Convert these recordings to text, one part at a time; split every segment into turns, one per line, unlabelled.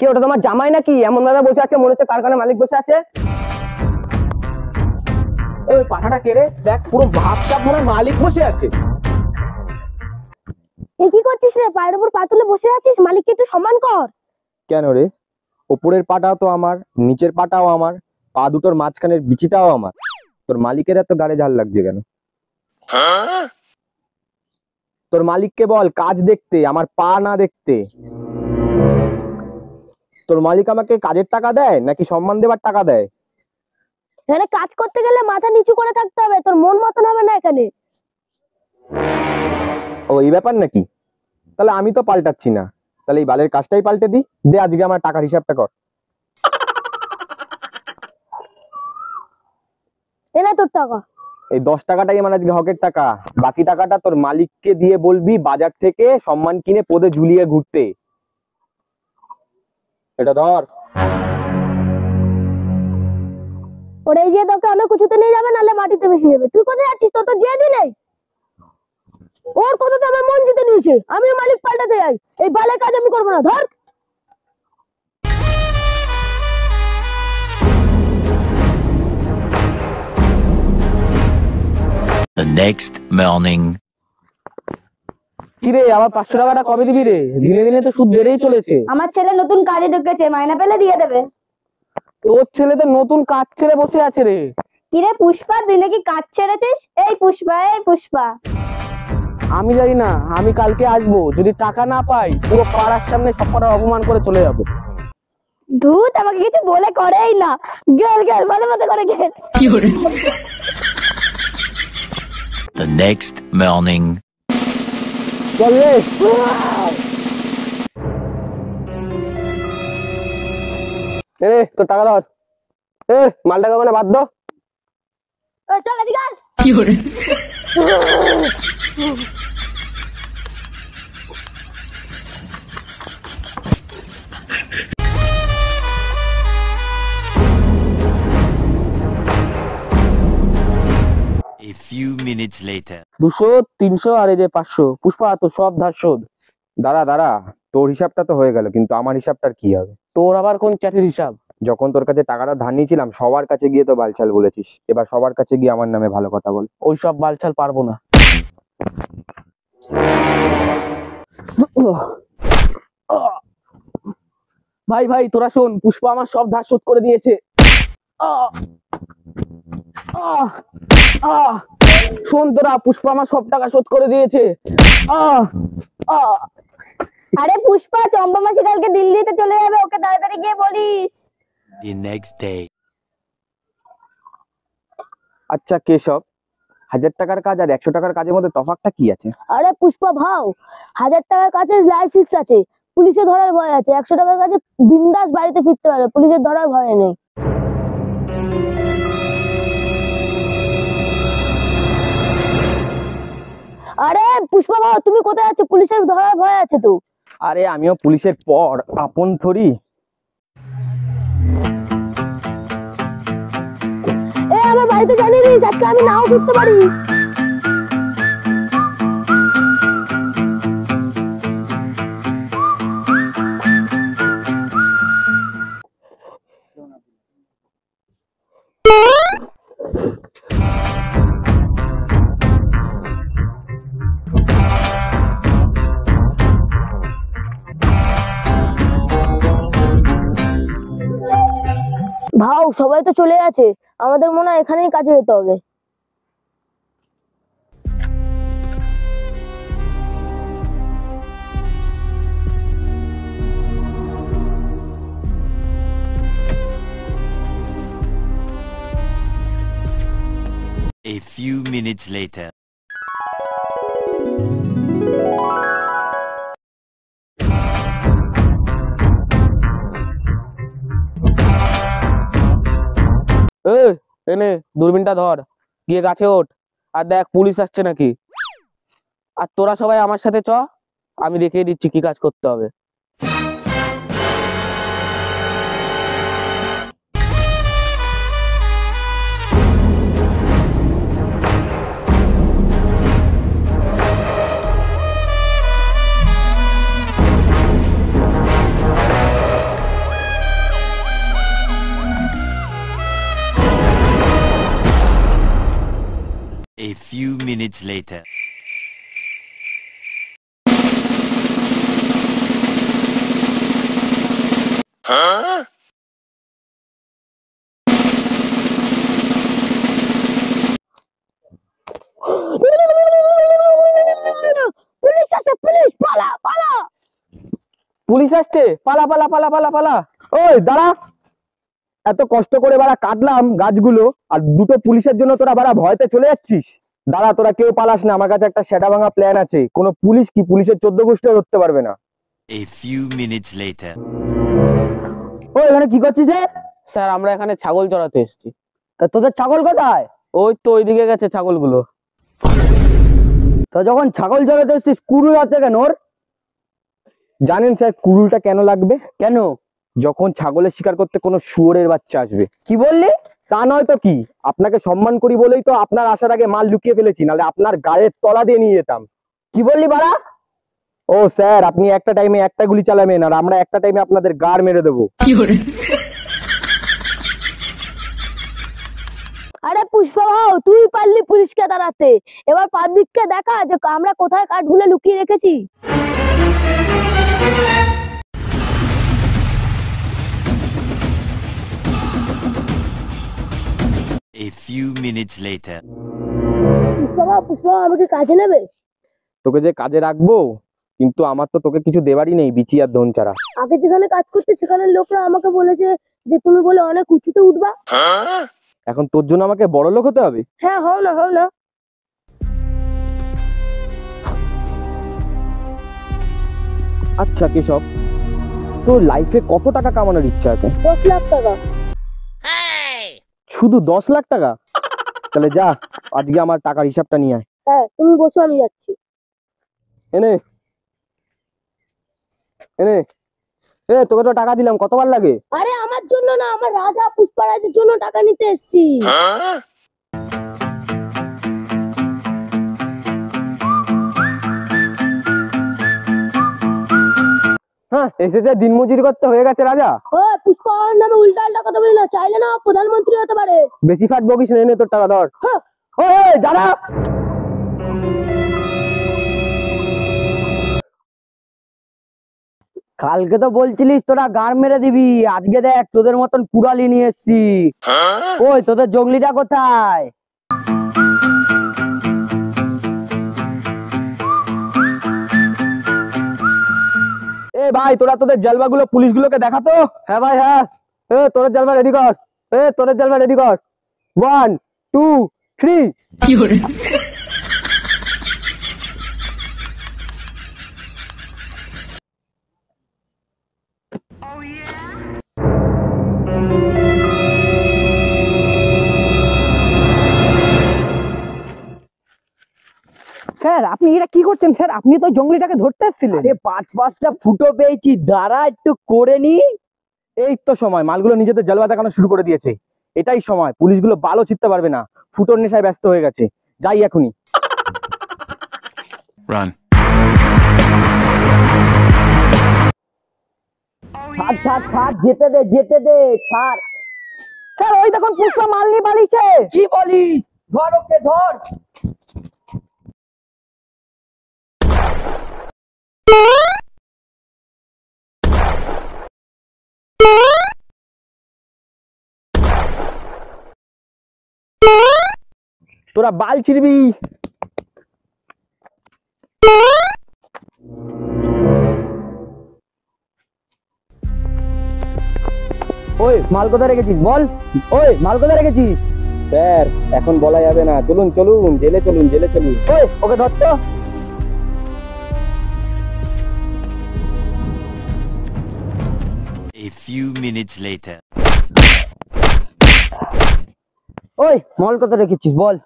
কি ওটা তোমার জামাই নাকি? এমন ভাবে বসে আছে মনে হচ্ছে কারখানার মালিক বসে আছে।
ওই পাঠাটা কে রে? দেখ পুরো ভাবসাব মনে হয় মালিক বসে আছে।
এ কি করছিস রে? পায়ের উপর পা তুলে বসে আছিস, মালিককে একটু সম্মান কর।
কেন রে? ওপরের পাটাও তো আমার, নিচের পাটাও আমার, পা দুটোর মাঝখানের বিচিটাও আমার। তোর মালিকের এত গাড়ে ঝাল লাগছে কেন? তোর মালিককে বল কাজ দেখতে, আমার পা না দেখতে। তোর মালিক আমাকে কাজের টাকা দেয় নাকি সম্মান দেবার টাকা দেয়?
এখানে কাজ করতে গেলে মাথা নিচু করে থাকতে হবে, তোর মন মতন হবে না এখানে।
ও এই ব্যাপার নাকি? তাহলে আমি তো পাল্টাচ্ছি না, তাহলে এই বালের কাজটাই পাল্টে দি। দে আজকে আমার টাকার হিসাবটা কর।
এনা তোর টাকা।
এই 10 টাকাটাই আমার আজকে হকের টাকা। বাকি টাকাটা তোর মালিককে দিয়ে বলবি বাজার থেকে সম্মান কিনে পদে ঝুলিয়ে ঘুরতে। এটা ধর।
ওরে এই যে তোকে অনেক কিছুতে নিয়ে যাবে, নাহলে মাটিতে মিশে যাবে। তুই কোথায় যাচ্ছিস? তোর তো যেদি নেই। ওর কথাতে আমার মন জিতে নিয়েছে, আমিও মালিক পাল্টাতে যাই। এই বালের কাজ আমি করবো না, ধর।
The next morning.
কি রে, আবার 500 টাকাটা কবে দিবি রে? দিনে দিনে তো সুদ বেড়েই চলেছে।
আমার ছেলে নতুন কাজে ঢুকেছে, মাইনা পেলে দিয়ে দেবে।
তোর ছেলে তো নতুন কাজ ছেড়ে বসে আছে রে।
কি রে পুষ্পা, তুই নাকি কাজ ছেড়েছিস? এই পুষ্পা, এই পুষ্পা।
আমি জানি না, আমি কালকে আসবো। যদি টাকা না পাই পুরো পাড়ার সামনে সব কটার অপমান করে চলে যাবো।
ধুত, আমাকে কিছু বলে করেই না। গেল গেল, ভালো মতো করে গেল।
The next morning.
চল রে।
এ তোর টাকা ধর। মালটাকে ওখানে বাদ দাও।
চল এদিকে আয়।
A few minutes later.
200, 300 আর এই যে 500। পুষ্পা তো সব ধার শোধ।
দাঁড়া দাঁড়া, তোর হিসাবটা তো হয়ে গেল, কিন্তু আমার হিসাবটার কি হবে?
তোর আবার কোন চ্যাটের হিসাব?
যখন তোর কাছে টাকাটা ধার নিয়েছিলাম সবার কাছে গিয়ে তো বালছাল বলেছিস, এবার সবার কাছে গিয়ে আমার নামে ভালো কথা বল।
ওই সব বালছাল পারবো না। ভাই ভাই তোরা শোন, পুষ্পা আমার সব ধার শোধ করে দিয়েছে। শোন তোরা, পুষ্পা আমার সব টাকা শোধ করে দিয়েছে।
আরে পুষ্পা, চম্পা মাসি কালকে দিল্লিতে চলে যাবে, ওকে তাড়াতাড়ি গিয়ে বলিস।
The next day.
আচ্ছা কেশব, 1000 টাকার কাজ আর 100 টাকার কাজের মধ্যে তফাৎটা কি আছে?
আরে পুষ্পা ভাও, 1000 টাকার কাছে লাইফ ফিক্স আছে, পুলিশে ধরার ভয় আছে। 100 টাকার কাছে বিন্দাস বাড়িতে ফিরতে পারে, পুলিশের ধরার ভয় নেই। আরে পুষ্পা ভাও, তুমি কোথায় আছো? পুলিশের ধরার ভয় আছে তো।
আরে আমিও পুলিশের পর আপন থরি।
আমার বাড়িতে জানিয়ে দিস, আজকে আমি নাও ফিরতে পারি। ভাও সবাই তো চলে গেছে, আমাদের মনে হয় এখানেই কাজে যেতে হবে।
A few minutes later.
এনে দূরবীনটা ধর, গিয়ে গাছে ওঠ আর দেখ পুলিশ আসছে নাকি। আর তোরা সবাই আমার সাথে চ, আমি দেখিয়ে দিচ্ছি কি কাজ করতে হবে।
A few minutes later.
Police আছে, পুলিশ, পালা পালা।
পুলিশ আসছে, পালা পালা পালা পালা পালা।
ওই দাঁড়া, এত কষ্ট করে বাড়া কাটলাম গাছগুলো, আর দুটো পুলিশের জন্য তোরা বাড়া ভয়তে চলে যাচ্ছিস। দাঁড়া, তোরা কেউ পালাস না, আমার কাছে একটা সেটা ভাঙা প্ল্যান আছে। কোনো পুলিশ কি পুলিশের 14 গোষ্ঠীও ধরতে পারবে না।
A few minutes later.
ওই এখানে কি করছিস রে?
স্যার আমরা এখানে ছাগল চড়াতে এসেছি।
তা তোদের ছাগল কোথায়?
ওই তো ওইদিকে গেছে ছাগলগুলো।
তো যখন ছাগল চড়াতে এসছিস কুরুল হাতে কেন ওর?
জানেন স্যার কুড়ুলটা কেন লাগবে?
কেন?
যখন ছাগলের শিকার করতে কোনো শুয়োরের বাচ্চা আসবে।
কি বললি?
তা নয় তো কি, আপনাকে সম্মান করি বলেই তো আপনার আসার আগে মাল লুকিয়ে ফেলেছি, নাহলে আপনার গায়ের তলা দিয়ে নিয়ে যেতাম।
কি বললি বাড়া?
ও স্যার, আপনি একটা টাইমে একটা গুলি চালাবেন, আর আমরা একটা টাইমে আপনাদের গাড় মেরে দেবো।
আরে পুষ্পা ভাও, তুই পারলি পুলিশকে দাঁড়াতে, এবার পাবলিককে দেখা যে আমরা কোথায় কাঠগুলো লুকিয়ে রেখেছি।
A few minutes later.
Pushpa ভাও, পুষ্পা ভাও, আমাকে কাজে নেবে?
তোকে যে কাজে রাখবো, কিন্তু আমার তো তোকে কিছু দেবারই নেই, বিচি আর ধন ছাড়া।
আগে যেখানে কাজ করতে সেখানে লোকরা আমাকে বলেছে যে তুমি বলে অনেক উঁচুতে উঠবা।
এখন তোর জন্য আমাকে বড় লোক হতে হবে?
হ্যাঁ, হও না, হও না।
আচ্ছা কেশব, তোর লাইফে কত টাকা কামানোর ইচ্ছা আছে?
10 লাখ টাকা।
শুধু 10 লাখ টাকা? তাহলে যা, আজকে আমার টাকার হিসাবটা নিয়ে আয়।
হ্যাঁ, তুমি বসো, আমি যাচ্ছি।
এনে এনে তোকে তো টাকা দিলাম, কতবার লাগে?
আরে আমার জন্য না, আমার রাজা পুষ্পারাজের জন্য টাকা নিতে এসেছি।
হ্যাঁ, এসেছে দিনমজুরি করতে, হয়ে গেছে রাজা।
ও পুষ্পার নামে উল্টা উল্টা কথা বলি না, চাইলে না প্রধানমন্ত্রী হতে পারে।
বেশি ফাট বকিস না, এনে তোর টাকা ধর।
হ্যাঁ।
ওই দাঁড়া। কালকে তো বলছিলিস তোরা গান মেরে দিবি, আজকে দেখ তোদের মতন কুড়ালি নিয়ে এসছি। ওই তোদের জঙ্গলিটা কোথায়?
এ ভাই, তোরা তোদের জলবাগুলো পুলিশগুলোকে দেখাতো।
হ্যাঁ ভাই, হ্যাঁ। তোদের জালবা রেডি কর, তোদের জালবা রেডি কর। 1 2 3।
স্যার আপনি এটা কি করছেন স্যার? আপনি তো জঙ্গলিটাকে ধরতে এসেছিলেন।
আরে 5-5টা ফুটো পেয়েছি, দাঁড়া একটু করে নি।
এই তো সময়, মালগুলো নিজেদের জলবা দেখানো শুরু করে দিয়েছে। এটাই সময়, পুলিশগুলো বালও ছিটতে পারবে না, ফুটোর নেশায় ব্যস্ত হয়ে গেছে। যাই এখনই।
Run.
ছাড় ছাড় ছাড়, যেতে দে যেতে দে, ছাড়।
স্যার ওই দেখুন পুষ্পা মাল নিয়ে পালিয়েছে।
কি বলিস? ধর ওকে, ধর।
তোরা বাল ছিড়বি।
ওই মাল কোথায় রেখেছিস বল? ওই মাল কোথায় রেখেছিস?
স্যার এখন বলা যাবে না, চলুন চলুন, জেলে চলুন, জেলে চলুন।
ওই ওকে ধর তো।
A few minutes later.
ওই মাল কোথায় রেখেছিস বল?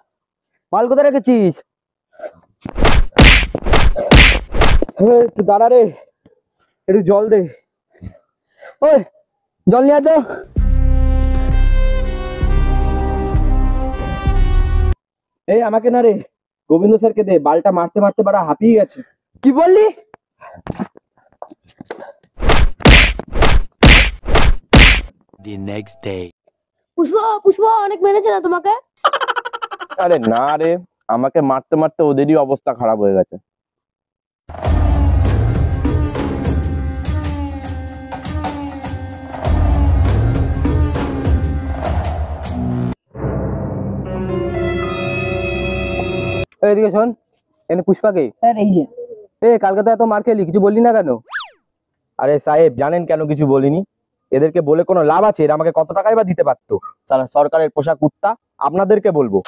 মাল কোথায় রেখেছিস?
তুই দাঁড়া রে, একটু জল দে।
ওই জল নিয়ে আয় তো।
এই আমাকে না রে, গোবিন্দ স্যারকে দে, বালটা মারতে মারতে বাড়া হাঁপিয়ে গেছে।
কি বললি?
The next day.
Pushpa, Pushpa অনেক মেরেছে না তোমাকে?
আরে না রে, আমাকে মারতে মারতে ওদেরই অবস্থা খারাপ হয়ে গেছে। এদিকে শোন, এনে পুষ্পাকে।
স্যার এই যে
কালকে তো এত মার খেলি, কিছু বললি না কেন? আরে সাহেব, জানেন কেন কিছু বলিনি? এদেরকে বলে কোনো লাভ আছে? এরা আমাকে কত টাকাই বা দিতে পারতো। সারা সরকারের পোষা কুত্তা, আপনাদেরকে বলবো।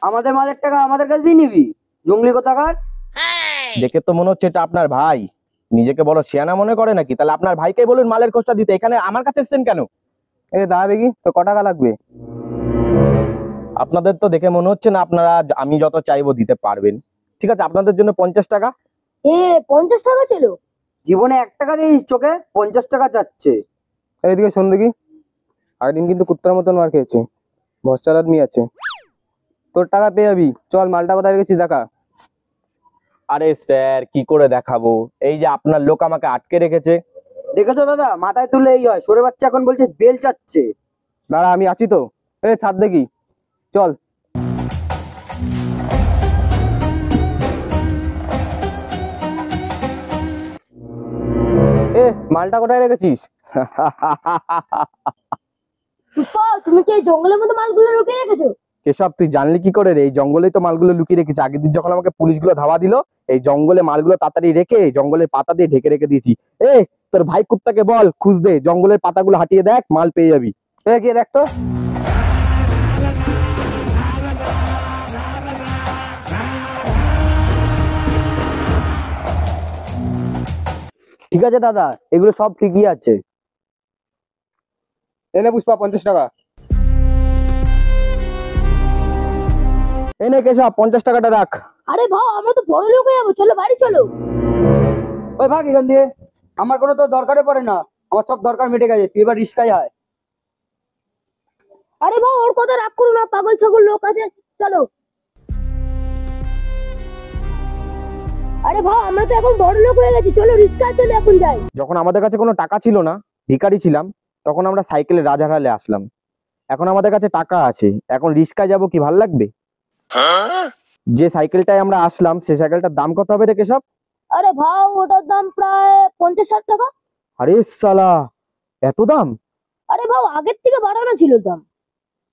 আমাদের মালের টাকা আমাদের কাছেই নিবি, জঙ্গলি কোথাকার।
দেখে তো মনে হচ্ছে এটা আপনার ভাই। নিজেকে বড় শিয়ানা মনে করে নাকি? তাহলে আপনার ভাইকে বলুন মালের খোঁজটা দিতে, এখানে আমার কাছে এসেছেন কেন? দাঁড়া দেখি তো, ক টাকা লাগবে? আপনাদের তো দেখে মনে হচ্ছে না আপনারা আমি যত চাইবো দিতে পারবেন। ঠিক আছে, আপনাদের জন্য 50 টাকা।
50 টাকা ছিল?
জীবনে 1 টাকা দিয়েছিস, চোখে 50 টাকা যাচ্ছে।
এদিকে শোন দেখি, আগের দিন কিন্তু কুত্তার মতন মার খেয়েছে, ভরসার আদমি আছে। তোর টাকা পেয়ে যাবি, চল মালটা কোথায় রেখেছিস দেখা। আরে স্যার, কি করে দেখাবো? এই যে আপনার লোক আমাকে আটকে রেখেছে।
দেখেছো দাদা, মাথায় তুলে এই হয়, সরে বাচ্চা এখন বলছে বেল চাচ্ছে।
দাঁড়া, আমি আছি তো। ছাড় দেখি, চল। মালটা কোথায় রেখেছিস?
পুষ্পা, তুমি কি এই জঙ্গলের মধ্যে মালগুলো লুকিয়ে রেখেছো?
কেশব, তুই জানলি কি করে রে? এই জঙ্গলেই তো মালগুলো লুকিয়ে রেখেছি। আগের দিন যখন আমাকে পুলিশগুলো ধাওয়া দিল, এই জঙ্গলে মালগুলো তাড়াতাড়ি রেখে জঙ্গলের পাতা দিয়ে ঢেকে রেখে দিয়েছি। তোর ভাই কুত্তাকে বল খুঁজতে, জঙ্গলের পাতাগুলো হাঁটিয়ে দেখ, মাল পেয়ে যাবি। গিয়ে দেখ তো।
ঠিক আছে দাদা, এগুলো সব ঠিকই আছে।
এনে পুষ্পা 50 টাকা। এনে কেশব, 50 টাকাটা রাখ।
আরে ভাও, আমরা তো বড় লোক হয়ে যাবো, চলো বাড়ি চলো।
ওই ভাগ এখান দিয়ে, আমার কোনো তো দরকারে পড়ে না, আমার সব দরকার মিটে গেছে, তুই এবার রিস্কায় আয়।
আরে ভাও, ওর কথা রাগ করো না, পাগল ছাগল লোক আছে, চলো। আরে ভাও, আমরা তো এখন বড় লোক হয়ে গেছি, চলো রিস্কা চলে এখন যাই।
যখন আমাদের কাছে কোনো টাকা ছিল না, ভিখারি ছিলাম, তখন আমরা সাইকেলে রাজারহালে আসলাম। এখন আমাদের কাছে টাকা আছে, এখন রিস্কায় যাব কি ভাল লাগবে? যে সাইকেলটায় আমরা আসলাম, সেই সাইকেলটার দাম কত হবে রে কেশব?
আরে ভাও, ওটার দাম প্রায় 50-60 টাকা।
আরে শালা, এত দাম?
আরে ভাও, আগের থেকে বাড়ানো ছিল দাম।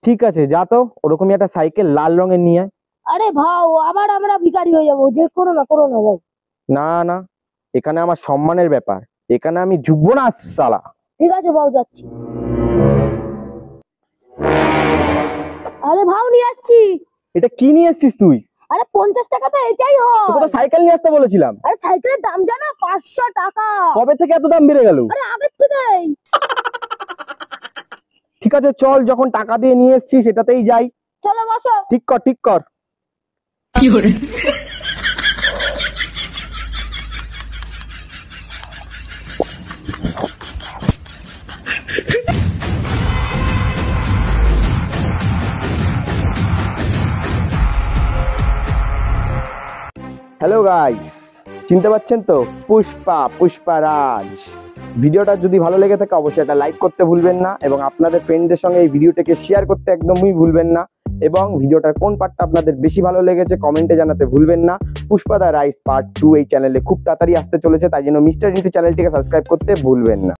ঠিক আছে, যা তো ওরকমই একটা সাইকেল লাল রঙের নিয়ে আয়।
আরে ভাও, আবার আমরা ভিখারি হয়ে যাবো, যে করো না ভাই।
না না, এখানে আমার সম্মানের ব্যাপার, এখানে আমি ঝুঁকবো না শালা।
ঠিক আছে ভাও, যাচ্ছি। আরে ভাও, নিয়ে আসছি।
এটা কি নিয়ে এসছিস তুই?
আরে 50 টাকা তো এটাই হয়।
তোকে তো সাইকেল নিয়ে আসতে বলেছিলাম।
আরে সাইকেলের দাম জানো? 500 টাকা।
কবে থেকে এত দাম বেড়ে গেল?
আরে আগের থেকেই।
ঠিক আছে চল, যখন টাকা দিয়ে নিয়ে এসছিস সেটাতেই যাই।
চলো বসো।
ঠিক কর, ঠিক কর। হ্যালো গাইস, চিনতে পারছেন তো? পুষ্পারাজ। ভিডিওটা যদি ভালো লেগে থাকে অবশ্যই একটা লাইক করতে ভুলবেন না, এবং আপনাদের ফ্রেন্ডদের সঙ্গে এই ভিডিওটাকে শেয়ার করতে একদমই ভুলবেন না, এবং ভিডিওটার কোন পার্টটা আপনাদের বেশি ভালো লেগেছে কমেন্টে জানাতে ভুলবেন না। পুষ্পা দা রাইস পার্ট 2 এই চ্যানেলে খুব তাড়াতাড়ি আসতে চলেছে, তাই জন্য মিস্টার ইন্টু চ্যানেলটিকে সাবস্ক্রাইব করতে ভুলবেন না।